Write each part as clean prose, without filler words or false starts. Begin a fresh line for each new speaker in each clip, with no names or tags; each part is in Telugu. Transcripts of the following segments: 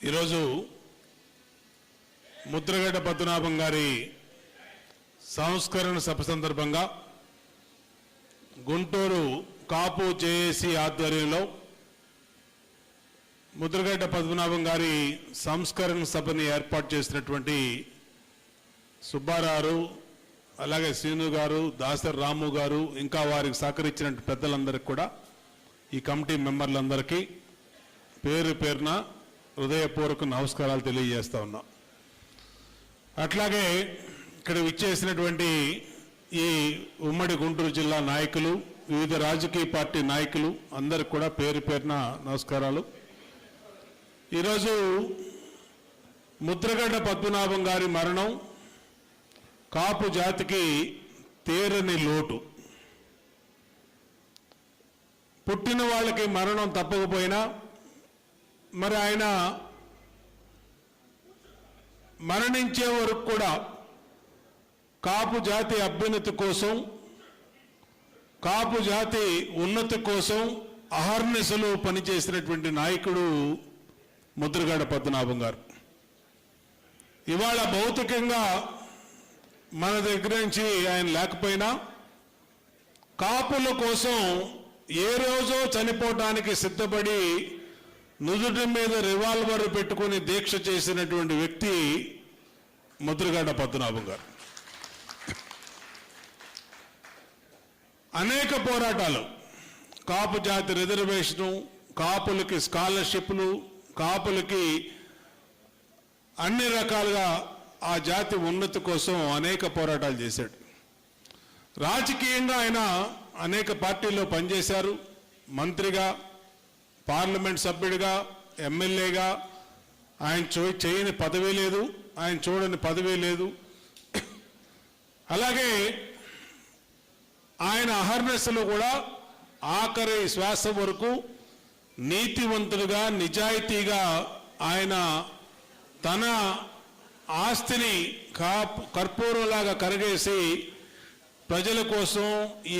ఈరోజు ముద్రగడ్డ పద్మనాభం గారి సంస్కరణ సభ సందర్భంగా గుంటూరు కాపు జేఏసీ ఆధ్వర్యంలో ముద్రగడ్డ పద్మనాభం గారి సంస్కరణ సభని ఏర్పాటు చేసినటువంటి సుబ్బారావు అలాగే శ్రీను గారు, దాసరి రాము గారు, ఇంకా వారికి సహకరించిన పెద్దలందరికీ కూడా, ఈ కమిటీ మెంబర్లందరికీ పేరు పేరున హృదయపూర్వక నమస్కారాలు తెలియజేస్తా ఉన్నాం. అట్లాగే ఇక్కడ విచ్చేసినటువంటి ఈ ఉమ్మడి గుంటూరు జిల్లా నాయకులు, వివిధ రాజకీయ పార్టీ నాయకులు అందరికి కూడా పేరు పేరున నమస్కారాలు. ఈరోజు ముద్రగడ్డ పద్మనాభం గారి మరణం కాపు జాతికి తీరని లోటు. పుట్టిన వాళ్ళకి మరణం తప్పకపోయినా మరి ఆయన మరణించే వరకు కూడా కాపు జాతి అభ్యున్నతి కోసం, కాపు జాతి ఉన్నతి కోసం అహర్నిశలు పనిచేసినటువంటి నాయకుడు ముద్రగడ్డ పద్మనాభం గారు. ఇవాళ భౌతికంగా మన దగ్గర నుంచి ఆయన లేకపోయినా కాపుల కోసం ఏ రోజో చనిపోవడానికి సిద్ధపడి నుదుటి మీద రివాల్వర్ పెట్టుకుని దీక్ష చేసినటువంటి వ్యక్తి ముద్రగడ్డ పద్మనాభం గారు. అనేక పోరాటాలు, కాపు జాతి రిజర్వేషను, కాపులకి స్కాలర్షిప్లు, కాపులకి అన్ని రకాలుగా ఆ జాతి ఉన్నతి కోసం అనేక పోరాటాలు చేశాడు. రాజకీయంగా ఆయన అనేక పార్టీల్లో పనిచేశారు. మంత్రిగా, పార్లమెంట్ సభ్యుడిగా, ఎమ్మెల్యేగా ఆయన చేయని పదవి లేదు, ఆయన చూడని పదవి లేదు. అలాగే ఆయన అహర్నెస్లో కూడా ఆఖరి శ్వాస వరకు నీతివంతుడుగా, నిజాయితీగా ఆయన తన ఆస్తిని కర్పూరంలాగా కరిగేసి ప్రజల కోసం, ఈ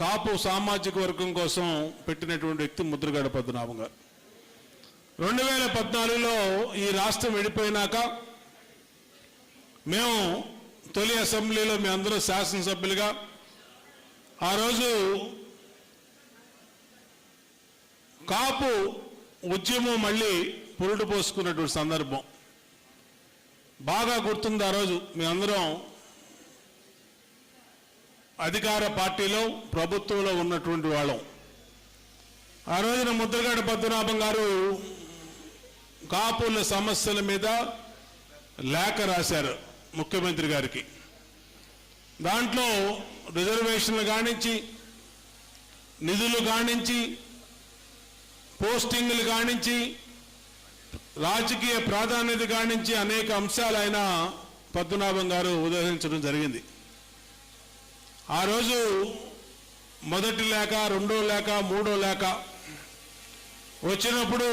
కాపు సామాజిక వర్గం కోసం పెట్టినటువంటి వ్యక్తి ముద్రగడ్డ పద్మనాభం గారు. 2014లో ఈ రాష్ట్రం విడిపోయినాక మేము తొలి అసెంబ్లీలో మీ అందరూ శాసనసభ్యులుగా ఆ రోజు కాపు ఉద్యమం మళ్ళీ పురుడు పోసుకున్నటువంటి సందర్భం బాగా గుర్తుంది. ఆ రోజు మీ అందరం అధికార పార్టీలో, ప్రభుత్వంలో ఉన్నటువంటి వాళ్ళం. ఆ రోజున ముద్రగడ్డ పద్మనాభం గారు కాపుల సమస్యల మీద లేఖ రాశారు ముఖ్యమంత్రి గారికి. దాంట్లో రిజర్వేషన్లు కానించి, నిధులు కానించి, పోస్టింగ్లు కానించి, రాజకీయ ప్రాధాన్యత కానించి అనేక అంశాలు ఆయన పద్మనాభం గారు ఉదహరించడం జరిగింది. ఆ రోజు మొదటి లేఖ, రెండో లేఖ, మూడో లేఖ వచ్చినప్పుడు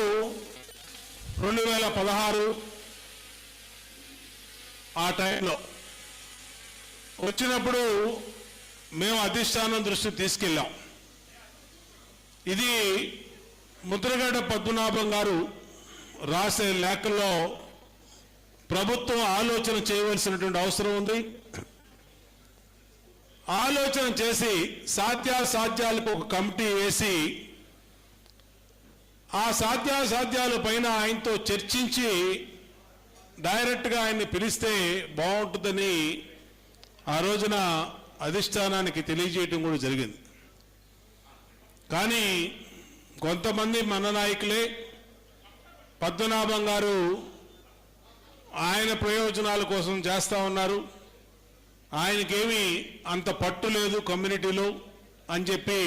2016 ఆ టైంలో వచ్చినప్పుడు మేము అధిష్టానం దృష్టి తీసుకెళ్ళాం. ఇది ముద్రగడ్డ పద్మనాభం గారు రాసే లేఖల్లో ప్రభుత్వం ఆలోచన చేయవలసినటువంటి అవసరం ఉంది. ఆలోచన చేసి సాధ్యాసాధ్యాలకు ఒక కమిటీ వేసి ఆ సాధ్యాసాధ్యాల పైన ఆయనతో చర్చించి డైరెక్ట్గా ఆయన్ని పిలిస్తే బాగుంటుందని ఆ రోజున అధిష్టానానికి తెలియజేయటం కూడా జరిగింది. కానీ కొంతమంది మన నాయకులే పద్మనాభం గారు ఆయన ప్రయోజనాల కోసం చేస్తూ ఉన్నారు, ఆయనకేమీ అంత పట్టు లేదు కమ్యూనిటీలో అని చెప్పి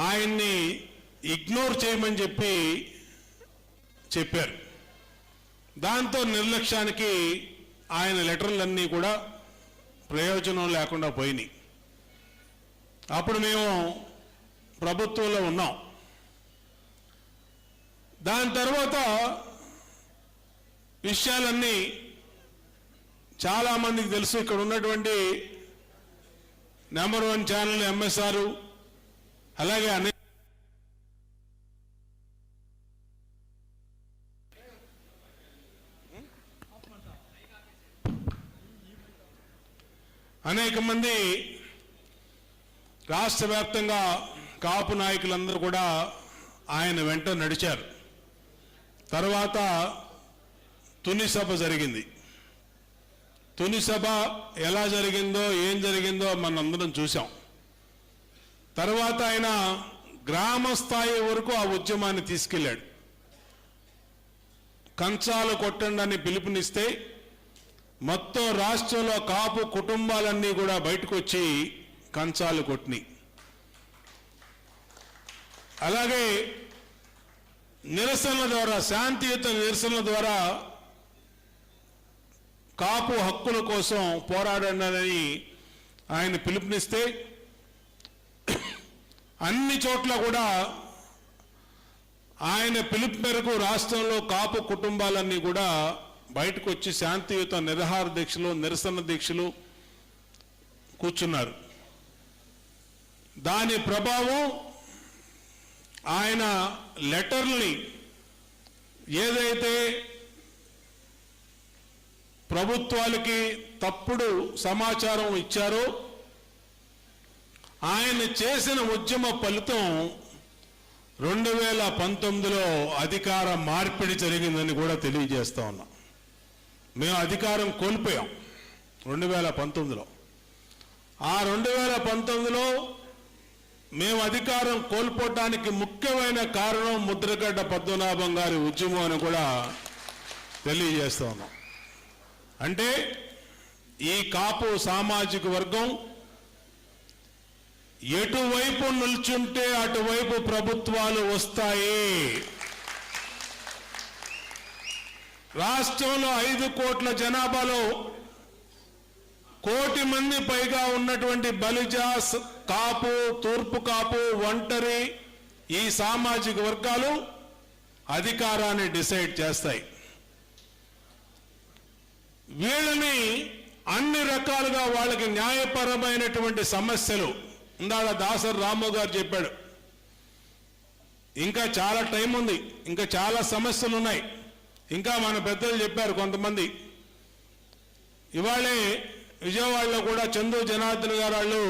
ఆయన్ని ఇగ్నోర్ చేయమని చెప్పారు. దాంతో నిర్లక్ష్యానికి ఆయన లెటర్లన్నీ కూడా ప్రయోజనం లేకుండా పోయినాయి. అప్పుడు మేము ప్రభుత్వంలో ఉన్నాం. దాని తర్వాత విషయాలన్నీ చాలామందికి తెలుసు. ఇక్కడ ఉన్నటువంటి నంబర్ 1 ఛానల్ ఎంఎస్ఆర్, అలాగే అనేక మంది రాష్ట్ర వ్యాప్తంగా కాపు నాయకులందరూ కూడా ఆయన వెంట నడిచారు. తర్వాత తుని సభ జరిగింది. తుని సభ ఎలా జరిగిందో ఏం జరిగిందో మనందరం చూసాం. తర్వాత ఆయన గ్రామ స్థాయి వరకు ఆ ఉద్యమాన్ని తీసుకెళ్ళాడు. కంచాలు కొట్టండి అని పిలుపునిస్తే మొత్తం రాష్ట్రంలో కాపు కుటుంబాలన్నీ కూడా బయటకు వచ్చి కంచాలు కొట్టినాయి. అలాగే నిరసనల ద్వారా, శాంతియుత నిరసనల ద్వారా కాపు హక్కుల కోసం పోరాడండి ఆయన పిలుపునిస్తే అన్ని చోట్ల కూడా ఆయన పిలుపు మేరకు రాష్ట్రంలో కాపు కుటుంబాలన్నీ కూడా బయటకు వచ్చి శాంతియుత నిరాహార దీక్షలు, నిరసన దీక్షలు కూర్చున్నారు. దాని ప్రభావం ఆయన లెటర్ని ఏదైతే ప్రభుత్వాలకి తప్పుడు సమాచారం ఇచ్చారో ఆయన చేసిన ఉద్యమ ఫలితం 2019లో అధికార మార్పిడి జరిగిందని కూడా తెలియజేస్తా ఉన్నాం. మేము అధికారం కోల్పోయాం 2019లో. ఆ 2019లో మేము అధికారం కోల్పోవటానికి ముఖ్యమైన కారణం ముద్రగడ్డ పద్మనాభం గారి ఉద్యమం అని కూడా తెలియజేస్తా ఉన్నాం. అంటే ఈ కాపు సామాజిక వర్గం ఎటువైపు నిల్చుంటే అటువైపు ప్రభుత్వాలు వస్తాయి. రాష్ట్రంలో 5 కోట్ల జనాభాలో 1 కోటి మంది పైగా ఉన్నటువంటి బలిజ, కాపు, తూర్పు కాపు, ఒంటరి ఈ సామాజిక వర్గాలు అధికారాన్ని డిసైడ్ చేస్తాయి. వీళ్ళని అన్ని రకాలుగా వాళ్ళకి న్యాయపరమైనటువంటి సమస్యలు, ఇందాక దాసరి రాము గారు చెప్పాడు, ఇంకా చాలా టైం ఉంది, ఇంకా చాలా సమస్యలు ఉన్నాయి. ఇంకా మన పెద్దలు చెప్పారు కొంతమంది. ఇవాళే విజయవాడలో కూడా చందు జనార్దన్ గారు వాళ్ళు,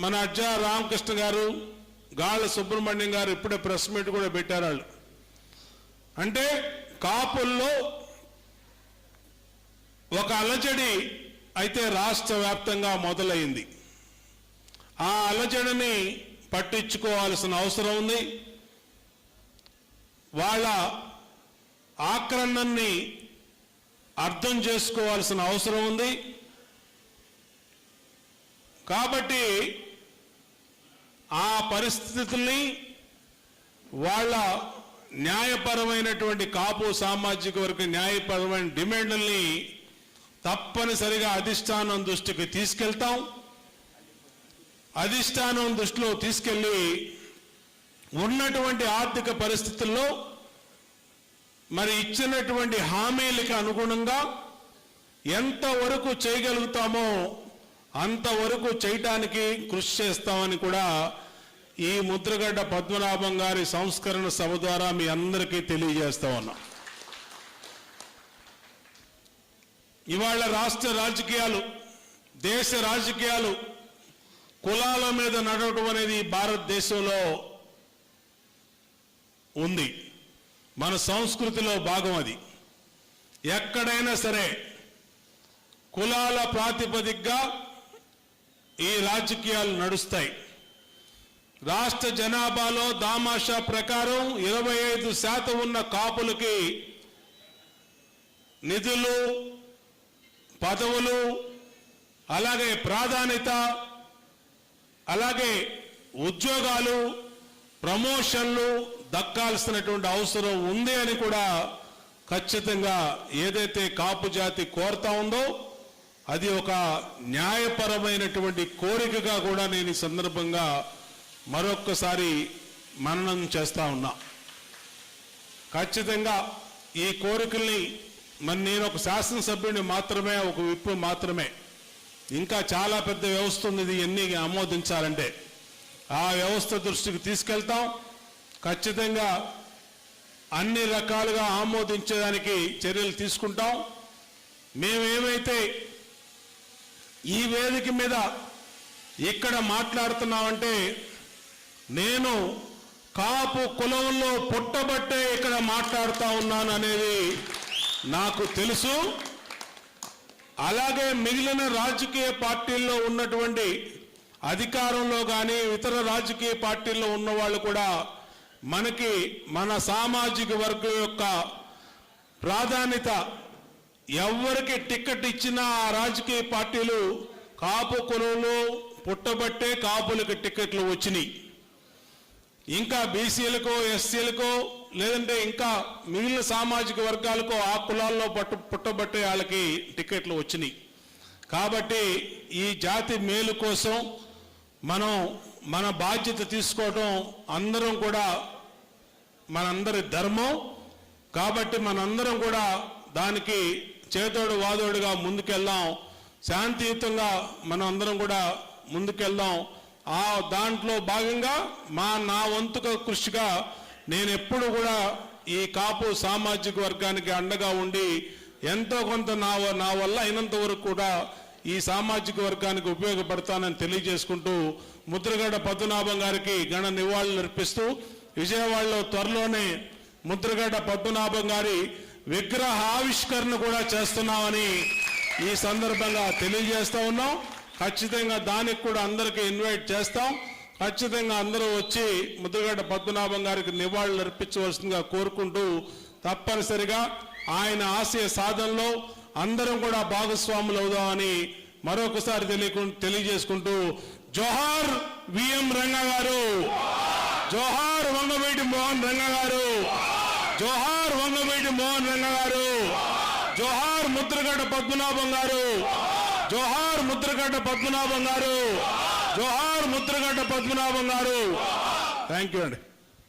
మన అజ్జా రామకృష్ణ గారు, గాళ్ళ సుబ్రహ్మణ్యం గారు ఇప్పుడే ప్రెస్ మీట్ కూడా పెట్టారు. వాళ్ళు అంటే కాపుల్లో ఒక అలజడి అయితే రాష్ట్ర వ్యాప్తంగా మొదలైంది. ఆ అలజడిని పట్టించుకోవాల్సిన అవసరం ఉంది. వాళ్ళ ఆక్రమణని అర్థం చేసుకోవాల్సిన అవసరం ఉంది. కాబట్టి ఆ పరిస్థితుల్ని, వాళ్ళ న్యాయపరమైనటువంటి కాపు సామాజిక వర్గ న్యాయపరమైన డిమాండ్లని తప్పనిసరిగా అధిష్టానం దృష్టికి తీసుకెళ్తాం. అధిష్టానం దృష్టిలో తీసుకెళ్లి ఉన్నటువంటి ఆర్థిక పరిస్థితుల్లో మరి ఇచ్చినటువంటి హామీలకు అనుగుణంగా ఎంతవరకు చేయగలుగుతామో అంతవరకు చేయటానికి కృషి చేస్తామని కూడా ఈ ముద్రగడ్డ పద్మనాభం గారి సంస్కరణ సభ ద్వారా మీ అందరికీ తెలియజేస్తా ఉన్నాం. ఇవాళ రాష్ట్ర రాజకీయాలు, దేశ రాజకీయాలు కులాల మీద నడవడం అనేది భారతదేశంలో ఉంది. మన సంస్కృతిలో భాగం అది. ఎక్కడైనా సరే కులాల ప్రాతిపదికగా ఈ రాజకీయాలు నడుస్తాయి. రాష్ట్ర జనాభాలో దామాషా ప్రకారం 25% ఉన్న కాపులకి నిధులు, పదవులు, అలాగే ప్రాధాన్యత, అలాగే ఉద్యోగాలు, ప్రమోషన్లు దక్కాల్సినటువంటి అవసరం ఉంది అని కూడా ఖచ్చితంగా ఏదైతే కాపు జాతి కోరుతా ఉందో అది ఒక న్యాయపరమైనటువంటి కోరికగా కూడా నేను ఈ సందర్భంగా మరొక్కసారి మననం చేస్తా ఉన్నా. ఖచ్చితంగా ఈ కోరికల్ని మరి నేను ఒక శాసనసభ్యుడిని మాత్రమే, ఒక విప్పు మాత్రమే, ఇంకా చాలా పెద్ద వ్యవస్థ ఉంది ఇది ఎన్ని ఆమోదించాలంటే. ఆ వ్యవస్థ దృష్టికి తీసుకెళ్తాం. ఖచ్చితంగా అన్ని రకాలుగా ఆమోదించడానికి చర్యలు తీసుకుంటాం. మేమేమైతే ఈ వేదిక మీద ఇక్కడ మాట్లాడుతున్నామంటే నేను కాపు కులంలో పుట్టబట్టే ఇక్కడ మాట్లాడుతూ ఉన్నాను అనేది నాకు తెలుసు. అలాగే మిగిలిన రాజకీయ పార్టీల్లో ఉన్నటువంటి అధికారంలో కానీ ఇతర రాజకీయ పార్టీల్లో ఉన్న వాళ్ళు కూడా మనకి మన సామాజిక వర్గం యొక్క ప్రాధాన్యత ఎవరికి టికెట్ ఇచ్చినా ఆ రాజకీయ పార్టీలు కాపు కులంలో పుట్టబట్టే కాపులకు టికెట్లు వచ్చినాయి. ఇంకా బీసీలకో ఎస్సీలకో లేదంటే ఇంకా మిగిలిన సామాజిక వర్గాలకో ఆ కులాల్లో పుట్టబట్టే వాళ్ళకి టికెట్లు వచ్చినాయి. కాబట్టి ఈ జాతి మేలు కోసం మనం మన బాధ్యత తీసుకోవడం అందరం కూడా మనందరి ధర్మం. కాబట్టి మనందరం కూడా దానికి చేతోడు వాదోడుగా ముందుకెళ్దాం, శాంతియుతంగా మనం అందరం కూడా ముందుకెళ్దాం. ఆ దాంట్లో భాగంగా నా వంతుగా కృషిగా నేను ఎప్పుడు కూడా ఈ కాపు సామాజిక వర్గానికి అండగా ఉండి ఎంతో కొంత నా వల్ల అయినంత వరకు కూడా ఈ సామాజిక వర్గానికి ఉపయోగపడతానని తెలియజేసుకుంటూ ముద్రగడ పద్మనాభం గారికి ఘన నివాళులు అర్పిస్తూ విజయవాడలో త్వరలోనే ముద్రగడ పద్మనాభం గారి విగ్రహ ఆవిష్కరణ కూడా చేస్తున్నామని ఈ సందర్భంగా తెలియజేస్తా ఉన్నాం. ఖచ్చితంగా దానికి కూడా అందరికీ ఇన్వైట్ చేస్తాం. ఖచ్చితంగా అందరూ వచ్చి ముద్రగడ పద్మనాభం గారికి నివాళులు అర్పించవలసిందిగా కోరుకుంటూ తప్పనిసరిగా ఆయన ఆశయ సాధనలో అందరం కూడా భాగస్వాములు అవుదామని మరొకసారి తెలియజేసుకుంటూ జోహార్ విఎం రంగా గారు, జోహార్ వంగవీటి మోహన్ రంగా గారు, జోహార్ వంగవీటి మోహన్ రంగా గారు, జోహార్ ముద్రగడ పద్మనాభం గారు, జోహార్ ముద్రగడ పద్మనాభం గారు, జోహార్ ముద్రగడ పద్మనాభం గారు. థ్యాంక్ యూ అండి.